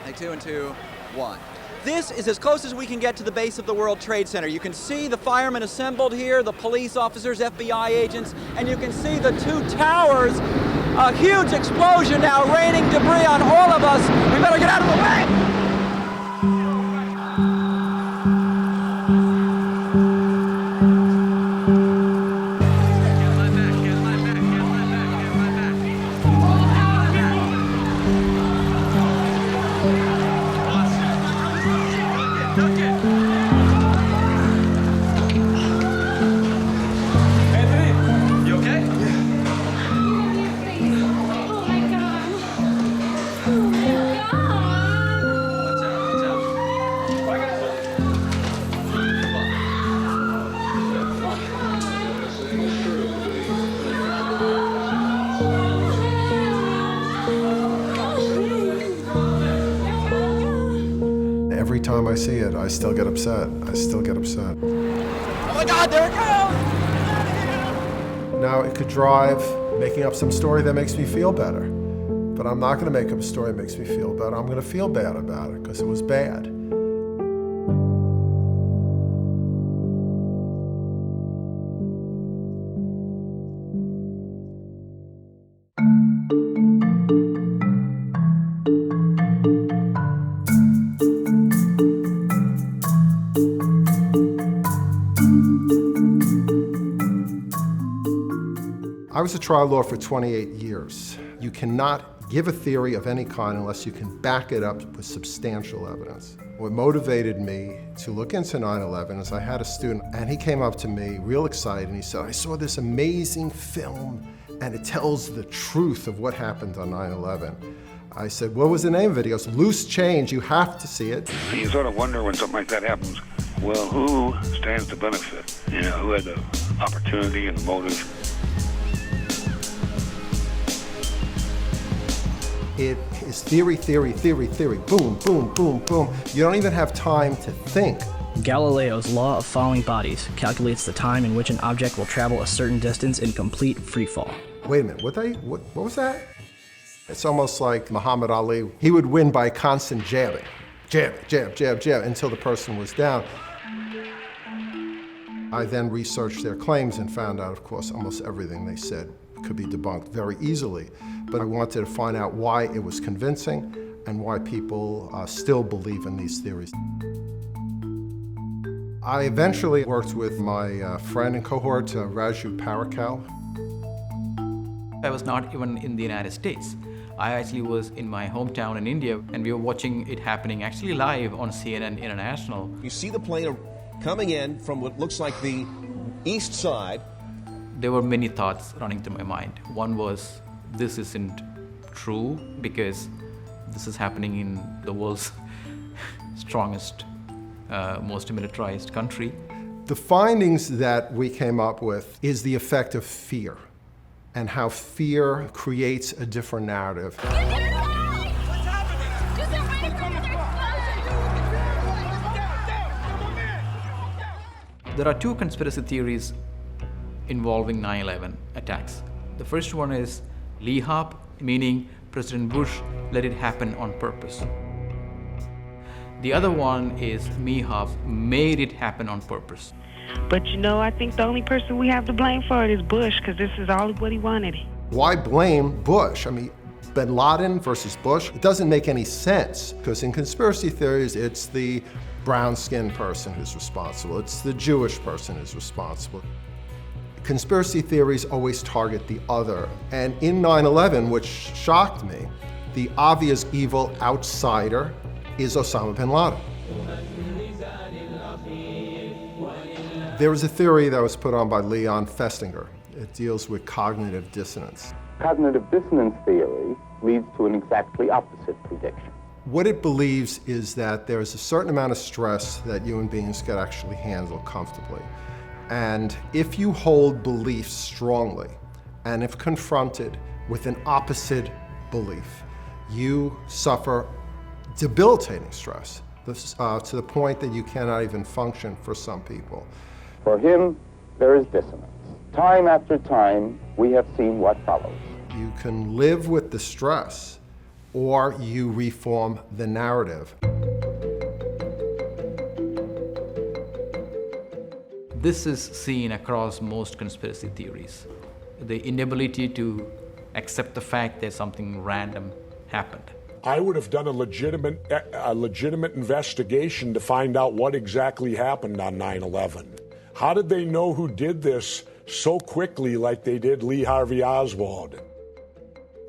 Take 2 and 2, 1. This is as close as we can get to the base of the World Trade Center. You can see the firemen assembled here, the police officers, FBI agents, and you can see the 2 towers. A huge explosion now raining debris on all of us. We better get out of the way! Every time I see it, I still get upset. I still get upset. Oh my God, there it goes! Now, it could drive making up some story that makes me feel better. But I'm not going to make up a story that makes me feel better. I'm going to feel bad about it because it was bad. I was a trial lawyer for 28 years. You cannot give a theory of any kind unless you can back it up with substantial evidence. What motivated me to look into 9/11 is I had a student, and he came up to me real excited, and he said, I saw this amazing film, and it tells the truth of what happened on 9/11. I said, what was the name of it? He goes, Loose Change, you have to see it. You sort of wonder when something like that happens, well, who stands to benefit? You know, who had the opportunity and the motive? It is theory, theory, theory, theory, boom, boom, boom, boom. You don't even have time to think. Galileo's law of falling bodies calculates the time in which an object will travel a certain distance in complete freefall. Wait a minute, what was that? It's almost like Muhammad Ali. He would win by constant jabbing. Jab, jab, jab, jab, until the person was down. I then researched their claims and found out, of course, almost everything they said could be debunked very easily. But I wanted to find out why it was convincing and why people still believe in these theories. I eventually worked with my friend and cohort, Raju Parakkal. I was not even in the United States. I actually was in my hometown in India, and we were watching it happening actually live on CNN International. You see the plane coming in from what looks like the east side. There were many thoughts running through my mind. One was, this isn't true because this is happening in the world's strongest, most militarized country. The findings that we came up with is the effect of fear and how fear creates a different narrative. There are 2 conspiracy theories involving 9/11 attacks. The first one is Lee Hop, meaning President Bush let it happen on purpose. The other one is Mehop made it happen on purpose. But you know, I think the only person we have to blame for it is Bush, because this is all what he wanted. Why blame Bush? I mean, bin Laden versus Bush, it doesn't make any sense, because in conspiracy theories, it's the brown-skinned person who's responsible. It's the Jewish person who's responsible. Conspiracy theories always target the other. And in 9/11, which shocked me, the obvious evil outsider is Osama bin Laden. There was a theory that was put on by Leon Festinger. It deals with cognitive dissonance. Cognitive dissonance theory leads to an exactly opposite prediction. What it believes is that there is a certain amount of stress that human beings can actually handle comfortably. And if you hold beliefs strongly, and if confronted with an opposite belief, you suffer debilitating stress to the point that you cannot even function for some people. For him, there is dissonance. Time after time, we have seen what follows. You can live with the stress, or you reform the narrative. This is seen across most conspiracy theories. The inability to accept the fact that something random happened. I would have done a legitimate investigation to find out what exactly happened on 9/11. How did they know who did this so quickly like they did Lee Harvey Oswald?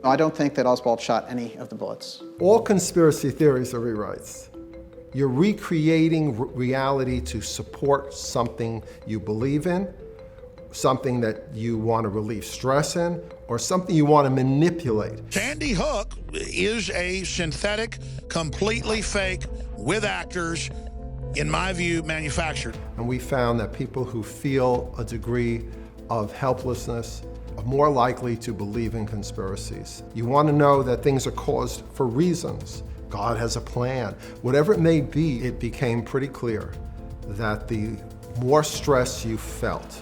I don't think that Oswald shot any of the bullets. All conspiracy theories are rewrites. You're recreating reality to support something you believe in, something that you want to relieve stress in, or something you want to manipulate. Sandy Hook is a synthetic, completely fake, with actors, in my view, manufactured. And we found that people who feel a degree of helplessness are more likely to believe in conspiracies. You want to know that things are caused for reasons. God has a plan. Whatever it may be, it became pretty clear that the more stress you felt,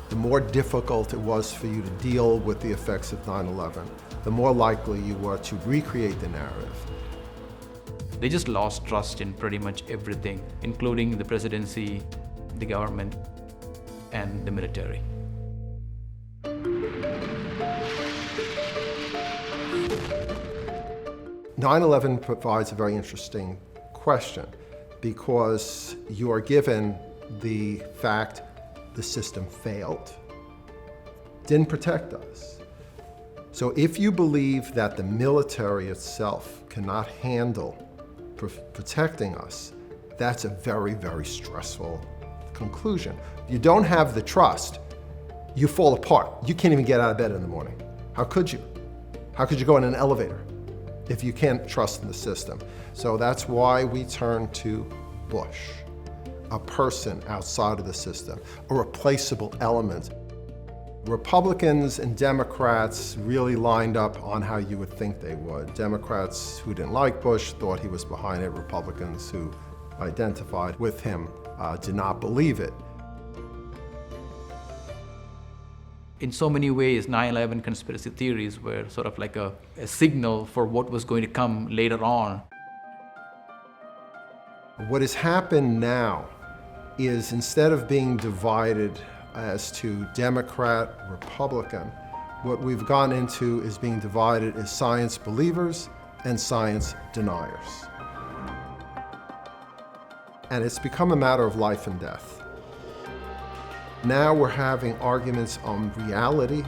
the more difficult it was for you to deal with the effects of 9/11, the more likely you were to recreate the narrative. They just lost trust in pretty much everything, including the presidency, the government, and the military. 9/11 provides a very interesting question because you are given the fact the system failed, didn't protect us. So if you believe that the military itself cannot handle protecting us, that's a very, very stressful conclusion. You don't have the trust, you fall apart. You can't even get out of bed in the morning. How could you? How could you go in an elevator if you can't trust in the system? So that's why we turn to Bush, a person outside of the system, a replaceable element. Republicans and Democrats really lined up on how you would think they would. Democrats who didn't like Bush thought he was behind it. Republicans who identified with him did not believe it. In so many ways, 9/11 conspiracy theories were sort of like a signal for what was going to come later on. What has happened now is instead of being divided as to Democrat, Republican, what we've gone into is being divided as science believers and science deniers. And it's become a matter of life and death. Now we're having arguments on reality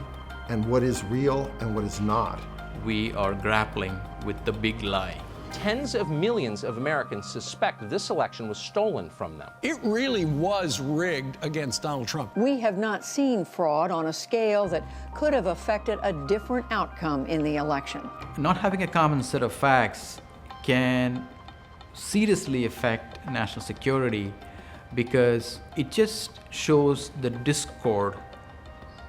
and what is real and what is not. We are grappling with the big lie. Tens of millions of Americans suspect this election was stolen from them. It really was rigged against Donald Trump. We have not seen fraud on a scale that could have affected a different outcome in the election. Not having a common set of facts can seriously affect national security because it just shows the discord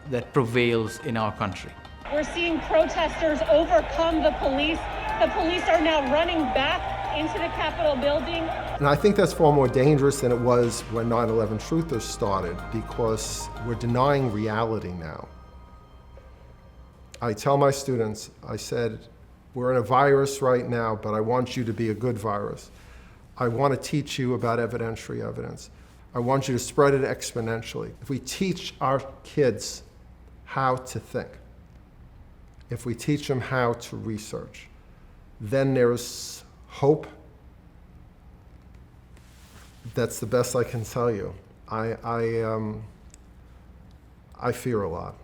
that prevails in our country. We're seeing protesters overcome the police. The police are now running back into the Capitol building. And I think that's far more dangerous than it was when 9/11 truthers started because we're denying reality now. I tell my students, I said, we're in a virus right now, but I want you to be a good virus. I want to teach you about evidentiary evidence. I want you to spread it exponentially. If we teach our kids how to think, if we teach them how to research, then there's hope. That's the best I can tell you. I fear a lot.